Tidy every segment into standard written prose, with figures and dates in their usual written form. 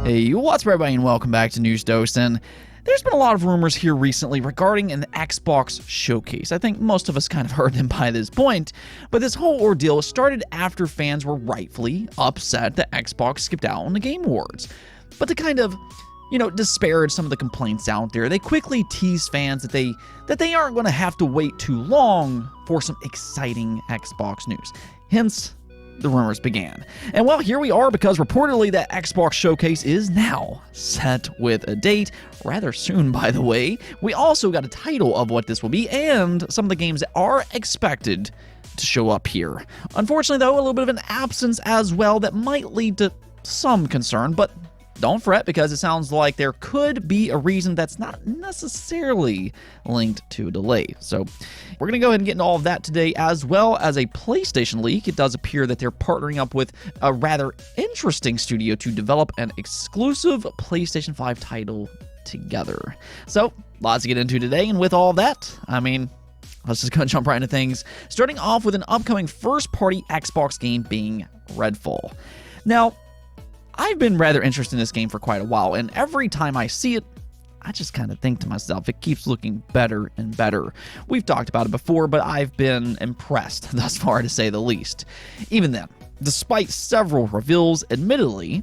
Hey, what's up everybody and welcome back to News Dose. And there's been a lot of rumors here recently regarding an Xbox showcase. I think most of us kind of heard them by this point, but this whole ordeal started after fans were rightfully upset that Xbox skipped out on the Game Awards. But to kind of, disparage some of the complaints out there, they quickly teased fans that they aren't going to have to wait too long for some exciting Xbox news. Hence, the rumors began. And well, here we are, because reportedly that Xbox showcase is now set with a date, rather soon by the way. We also got a title of what this will be and some of the games that are expected to show up here. Unfortunately though, a little bit of an absence as well that might lead to some concern, but don't fret, because it sounds like there could be a reason that's not necessarily linked to a delay. So we're going to go ahead and get into all of that today, as well as a PlayStation leak. It does appear that they're partnering up with a rather interesting studio to develop an exclusive PlayStation 5 title together. So lots to get into today, and with all that, let's just go and jump right into things, starting off with an upcoming first-party Xbox game being Redfall. Now, I've been rather interested in this game for quite a while, and every time I see it, I just kind of think to myself, it keeps looking better and better. We've talked about it before, but I've been impressed thus far, to say the least. Even then, despite several reveals, admittedly,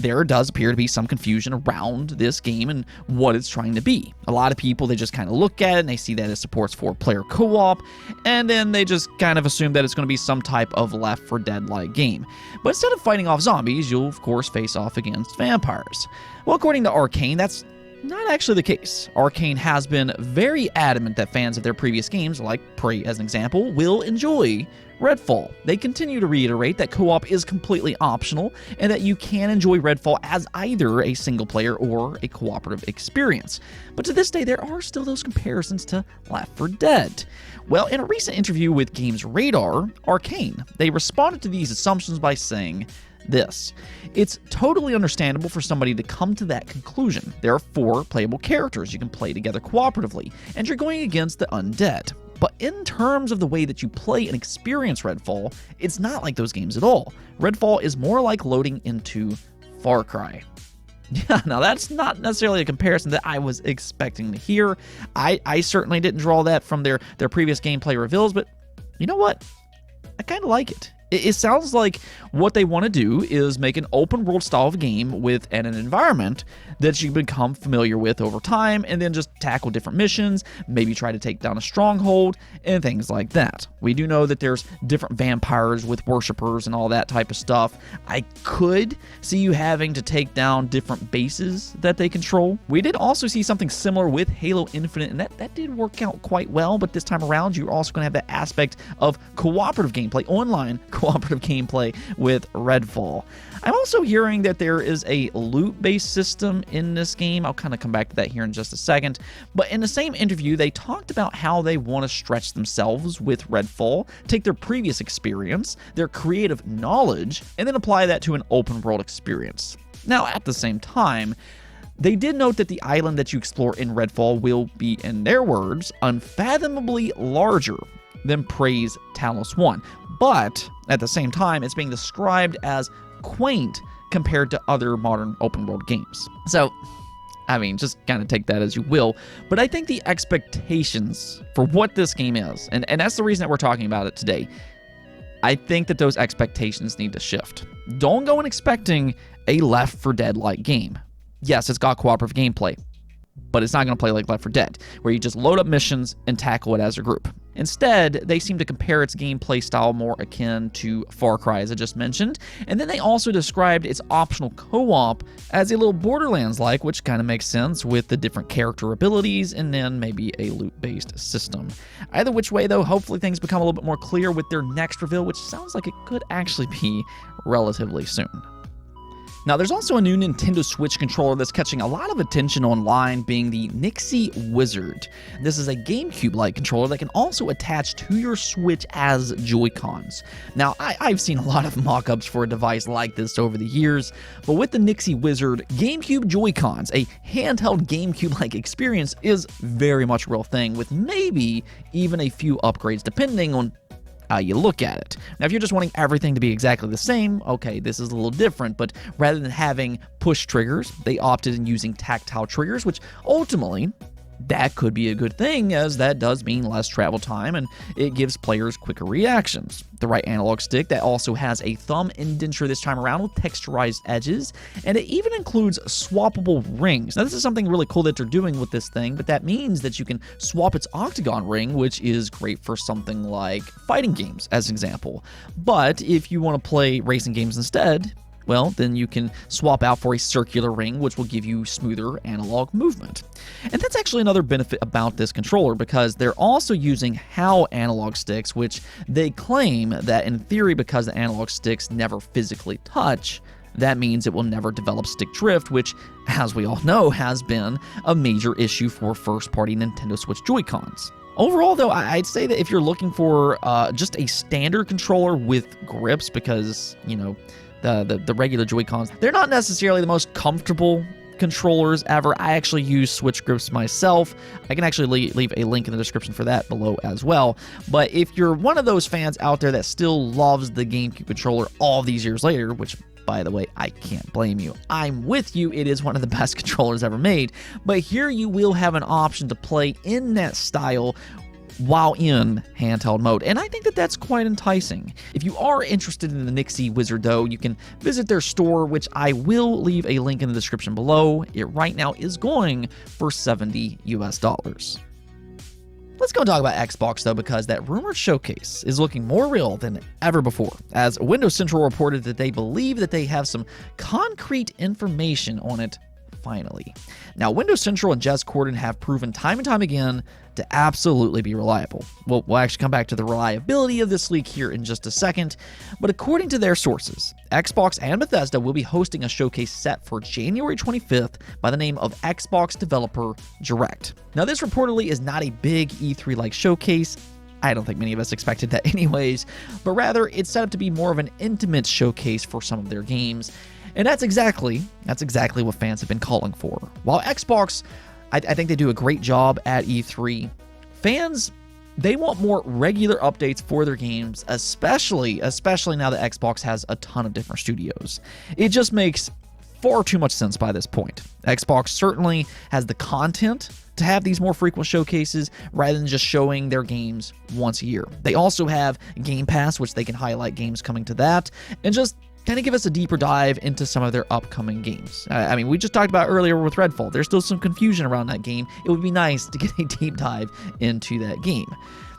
there does appear to be some confusion around this game and what it's trying to be. A lot of people, they just kind of look at it and they see that it supports 4-player co-op, and then they just kind of assume that it's going to be some type of Left 4 Dead-like game. But instead of fighting off zombies, you'll of course face off against vampires. Well, according to Arcane, that's not actually the case. Arcane has been very adamant that fans of their previous games, like Prey as an example, will enjoy Redfall. They continue to reiterate that co-op is completely optional and that you can enjoy Redfall as either a single player or a cooperative experience. But to this day, there are still those comparisons to Left 4 Dead. Well, in a recent interview with Games Radar, Arcane, they responded to these assumptions by saying this: it's totally understandable for somebody to come to that conclusion. There are 4 playable characters you can play together cooperatively, and you're going against the undead. But in terms of the way that you play and experience Redfall, it's not like those games at all. Redfall is more like loading into Far Cry. Yeah, now that's not necessarily a comparison that I was expecting to hear. I certainly didn't draw that from their previous gameplay reveals, but you know what? I kind of like it. It sounds like what they want to do is make an open world style of game with an environment that you become familiar with over time, and then just tackle different missions, maybe try to take down a stronghold, and things like that. We do know that there's different vampires with worshippers and all that type of stuff. I could see you having to take down different bases that they control. We did also see something similar with Halo Infinite, and that did work out quite well, but this time around you're also going to have that aspect of cooperative gameplay, online cooperative gameplay with Redfall. I'm also hearing that there is a loot-based system in this game. I'll kind of come back to that here in just a second. But in the same interview, they talked about how they want to stretch themselves with Redfall, take their previous experience, their creative knowledge, and then apply that to an open-world experience. Now, at the same time, they did note that the island that you explore in Redfall will be, in their words, unfathomably larger than Prey's Talos 1. But at the same time, it's being described as quaint compared to other modern open world games. So, just kind of take that as you will. But I think the expectations for what this game is, and that's the reason that we're talking about it today, I think that those expectations need to shift. Don't go in expecting a Left 4 Dead-like game. Yes, it's got cooperative gameplay, but it's not going to play like Left 4 Dead, where you just load up missions and tackle it as a group. Instead, they seem to compare its gameplay style more akin to Far Cry, as I just mentioned, and then they also described its optional co-op as a little Borderlands-like, which kind of makes sense with the different character abilities and then maybe a loot-based system. Either which way, though, hopefully things become a little bit more clear with their next reveal, which sounds like it could actually be relatively soon. Now, there's also a new Nintendo Switch controller that's catching a lot of attention online, being the Nixie Wizard. This is a Gamecube-like controller that can also attach to your Switch as Joycons. Now, I've seen a lot of mock-ups for a device like this over the years, but with the Nixie Wizard, Gamecube Joycons, a handheld Gamecube-like experience, is very much a real thing, with maybe even a few upgrades depending on how you look at it. Now, if you're just wanting everything to be exactly the same, okay, this is a little different, but rather than having push triggers, they opted in using tactile triggers, which ultimately, that could be a good thing, as that does mean less travel time and it gives players quicker reactions. The right analog stick that also has a thumb indenture this time around with texturized edges, and it even includes swappable rings. Now, this is something really cool that they're doing with this thing, but that means that you can swap its octagon ring, which is great for something like fighting games, as an example. But if you want to play racing games instead, well, then you can swap out for a circular ring, which will give you smoother analog movement. And that's actually another benefit about this controller, because they're also using HAL analog sticks, which they claim that in theory, because the analog sticks never physically touch, that means it will never develop stick drift, which, as we all know, has been a major issue for first-party Nintendo Switch Joy-Cons. Overall, though, I'd say that if you're looking for just a standard controller with grips, because, you know, the regular Joy-Cons, they're not necessarily the most comfortable controllers ever. I actually use Switch grips myself. I can actually leave a link in the description for that below as well. But if you're one of those fans out there that still loves the GameCube controller all these years later, which, by the way, I can't blame you. I'm with you. It is one of the best controllers ever made. But here you will have an option to play in that style while in handheld mode, and I think that that's quite enticing. If you are interested in the Nixie Wizard, though, you can visit their store, which I will leave a link in the description below. It right now is going for $70 US. Let's go talk about Xbox, though, because that rumored showcase is looking more real than ever before, as Windows Central reported that they believe that they have some concrete information on it finally. Now, Windows Central and Jez Corden have proven time and time again to absolutely be reliable. We'll actually come back to the reliability of this leak here in just a second, but according to their sources, Xbox and Bethesda will be hosting a showcase set for January 25th by the name of Xbox Developer Direct. Now, this reportedly is not a big E3-like showcase. I don't think many of us expected that anyways, but rather it's set up to be more of an intimate showcase for some of their games. And that's exactly what fans have been calling for. While Xbox, I think they do a great job at E3, fans, they want more regular updates for their games, especially now that Xbox has a ton of different studios. It just makes far too much sense by this point. Xbox certainly has the content to have these more frequent showcases rather than just showing their games once a year. They also have Game Pass, which they can highlight games coming to that, and just kind of give us a deeper dive into some of their upcoming games. I mean, we just talked about earlier with Redfall. There's still some confusion around that game. It would be nice to get a deep dive into that game.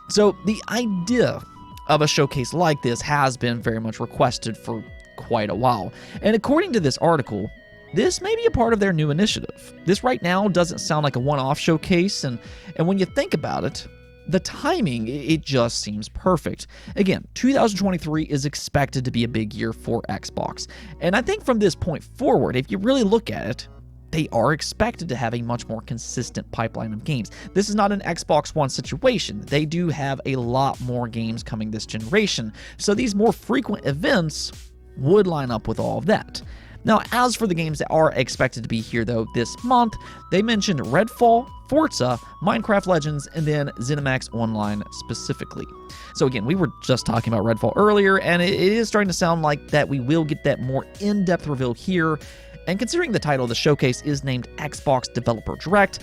So the idea of a showcase like this has been very much requested for quite a while. And according to this article, this may be a part of their new initiative. This right now doesn't sound like a one-off showcase, and when you think about it, the timing, it just seems perfect. Again, 2023 is expected to be a big year for Xbox. And I think from this point forward, if you really look at it, they are expected to have a much more consistent pipeline of games. This is not an Xbox One situation. They do have a lot more games coming this generation, so these more frequent events would line up with all of that. Now, as for the games that are expected to be here, though, this month, they mentioned Redfall, Forza, Minecraft Legends, and then ZeniMax Online specifically. So again, we were just talking about Redfall earlier, and it is starting to sound like that we will get that more in-depth reveal here. And considering the title of the showcase is named Xbox Developer Direct,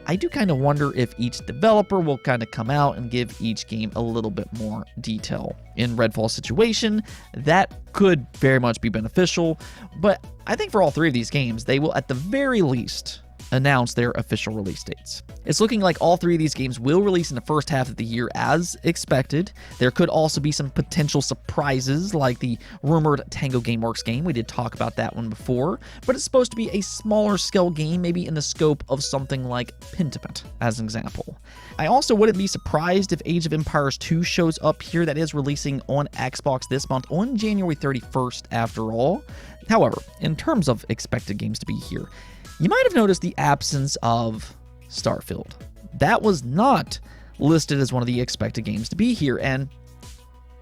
I do kind of wonder if each developer will kind of come out and give each game a little bit more detail. In Redfall's situation, that could very much be beneficial, but I think for all three of these games, they will at the very least announce their official release dates. It's looking like all three of these games will release in the first half of the year as expected. There could also be some potential surprises like the rumored Tango Gameworks game. We did talk about that one before, but it's supposed to be a smaller scale game, maybe in the scope of something like Pentiment, as an example. I also wouldn't be surprised if Age of Empires 2 shows up here. That is releasing on Xbox this month on January 31st after all. However, in terms of expected games to be here, you might have noticed the absence of Starfield. That was not listed as one of the expected games to be here, and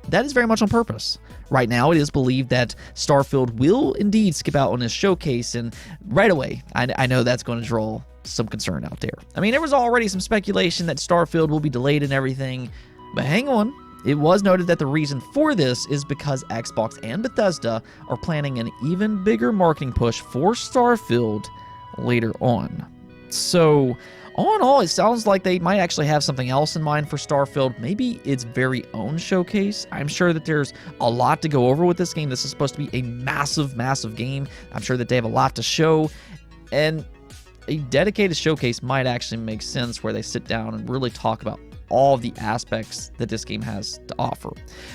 that is very much on purpose. Right now, it is believed that Starfield will indeed skip out on this showcase, and right away, I know that's going to draw some concern out there. I mean, there was already some speculation that Starfield will be delayed and everything, but hang on. It was noted that the reason for this is because Xbox and Bethesda are planning an even bigger marketing push for Starfield later on. So, all in all, it sounds like they might actually have something else in mind for Starfield, maybe its very own showcase. I'm sure that there's a lot to go over with this game. This is supposed to be a massive, massive game. I'm sure that they have a lot to show, and a dedicated showcase might actually make sense where they sit down and really talk about all of the aspects that this game has to offer.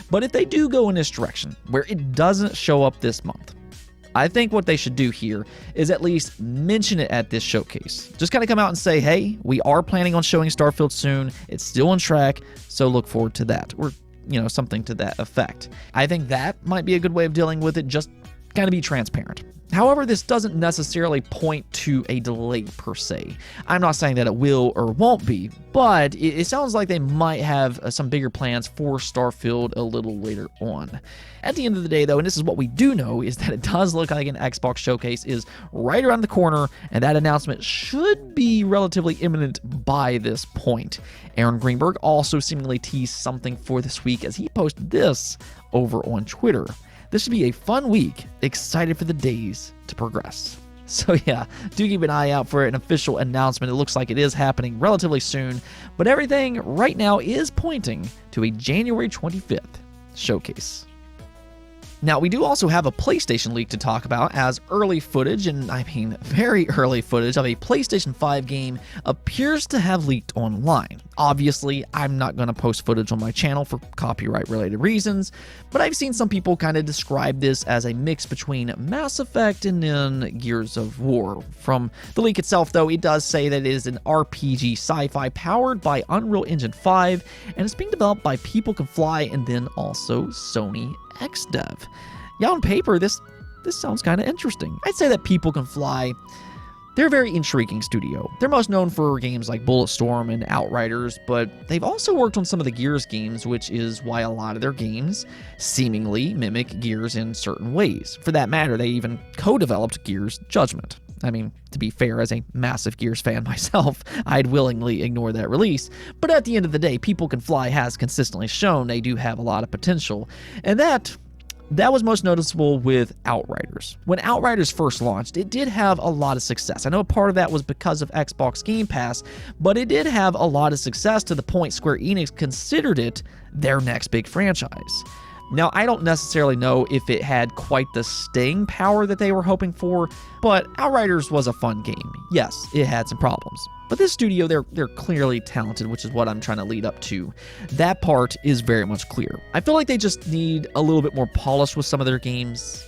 But if they do go in this direction, where it doesn't show up this month, I think what they should do here is at least mention it at this showcase. Just kind of come out and say, hey, we are planning on showing Starfield soon. It's still on track, so look forward to that. Or, something to that effect. I think that might be a good way of dealing with it. Just kind of be transparent. However, this doesn't necessarily point to a delay per se. I'm not saying that it will or won't be, but it sounds like they might have some bigger plans for Starfield a little later on. At the end of the day, though, and this is what we do know, is that it does look like an Xbox showcase is right around the corner, and that announcement should be relatively imminent by this point. Aaron Greenberg also seemingly teased something for this week as he posted this over on Twitter. This should be a fun week. Excited for the days to progress. So yeah, do keep an eye out for an official announcement. It looks like it is happening relatively soon, but everything right now is pointing to a January 25th showcase. Now, we do also have a PlayStation leak to talk about, as early footage, and I mean very early footage, of a PlayStation 5 game appears to have leaked online. Obviously, I'm not going to post footage on my channel for copyright-related reasons, but I've seen some people kind of describe this as a mix between Mass Effect and then Gears of War. From the leak itself, though, it does say that it is an RPG sci-fi powered by Unreal Engine 5, and it's being developed by People Can Fly and then also Sony XDev. Yeah, on paper, this sounds kind of interesting. I'd say that People Can Fly, they're a very intriguing studio. They're most known for games like Bulletstorm and Outriders, but they've also worked on some of the Gears games, which is why a lot of their games seemingly mimic Gears in certain ways. For that matter, they even co-developed Gears Judgment. I mean, to be fair, as a massive Gears fan myself, I'd willingly ignore that release. But at the end of the day, People Can Fly has consistently shown they do have a lot of potential. And that was most noticeable with Outriders. When Outriders first launched, it did have a lot of success. I know part of that was because of Xbox Game Pass, but it did have a lot of success to the point Square Enix considered it their next big franchise. Now, I don't necessarily know if it had quite the staying power that they were hoping for, but Outriders was a fun game. Yes, it had some problems, but this studio, they're clearly talented, which is what I'm trying to lead up to. That part is very much clear. I feel like they just need a little bit more polish with some of their games,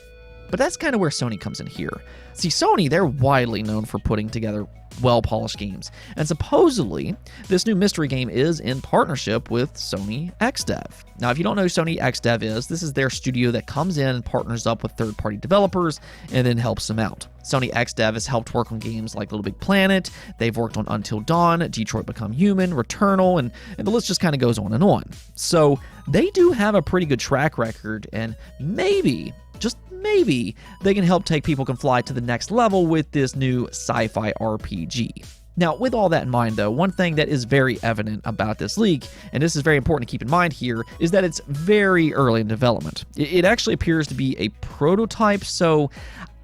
but that's kind of where Sony comes in here. See, Sony, they're widely known for putting together well-polished games, and supposedly this new mystery game is in partnership with Sony XDev. Now, if you don't know who Sony XDev is, this is their studio that comes in and partners up with third-party developers and then helps them out. Sony XDev has helped work on games like Little Big Planet, they've worked on Until Dawn, Detroit Become Human, Returnal, and the list just kind of goes on and on. So they do have a pretty good track record, and maybe, just maybe, they can help take People Can Fly to the next level with this new sci-fi RPG. Now, with all that in mind, though, one thing that is very evident about this leak, and this is very important to keep in mind here, is that it's very early in development. It actually appears to be a prototype, so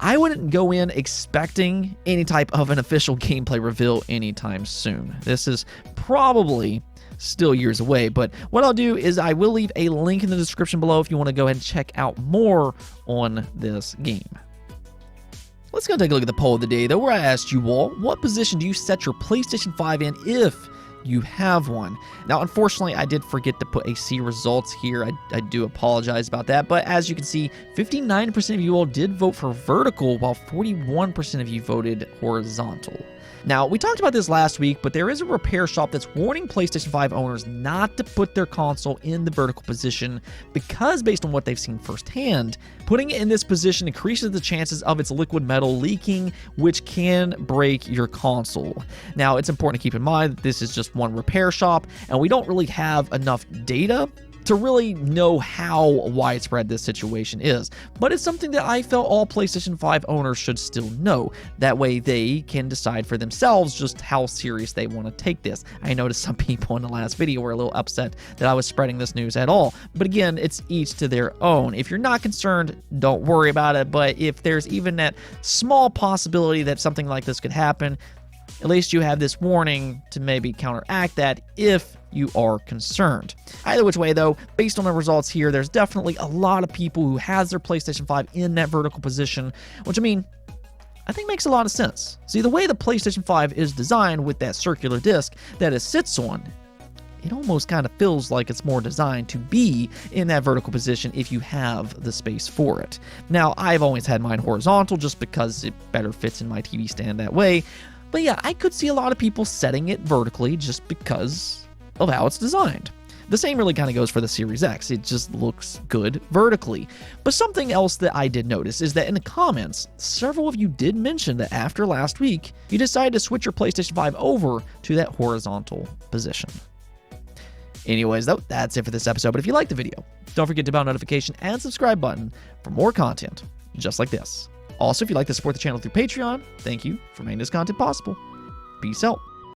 I wouldn't go in expecting any type of an official gameplay reveal anytime soon. This is probably still years away, but what I'll do is I will leave a link in the description below if you want to go ahead and check out more on this game. Let's go take a look at the poll of the day, though, where I asked you all, what position do you set your PlayStation 5 in if you have one? Now, unfortunately, I did forget to put see results here. I do apologize about that, but as you can see, 59% of you all did vote for vertical, while 41% of you voted horizontal. Now, we talked about this last week, but there is a repair shop that's warning PlayStation 5 owners not to put their console in the vertical position because, based on what they've seen firsthand, putting it in this position increases the chances of its liquid metal leaking, which can break your console. Now, it's important to keep in mind that this is just one repair shop, and we don't really have enough data to really know how widespread this situation is. But it's something that I felt all PlayStation 5 owners should still know. That way they can decide for themselves just how serious they want to take this. I noticed some people in the last video were a little upset that I was spreading this news at all. But again, it's each to their own. If you're not concerned, don't worry about it. But if there's even that small possibility that something like this could happen, at least you have this warning to maybe counteract that if you are concerned. Either which way though, based on the results here, there's definitely a lot of people who has their PlayStation 5 in that vertical position, which I mean, I think makes a lot of sense. See, the way the PlayStation 5 is designed with that circular disc that it sits on, it almost kind of feels like it's more designed to be in that vertical position if you have the space for it. Now, I've always had mine horizontal just because it better fits in my TV stand that way. But yeah, I could see a lot of people setting it vertically just because of how it's designed. The same really kind of goes for the Series X. It just looks good vertically. But something else that I did notice is that in the comments, several of you did mention that after last week, you decided to switch your PlayStation 5 over to that horizontal position. Anyways, though, that's it for this episode. But if you liked the video, don't forget to bell notification and subscribe button for more content just like this. Also, if you'd like to support the channel through Patreon, thank you for making this content possible. Peace out.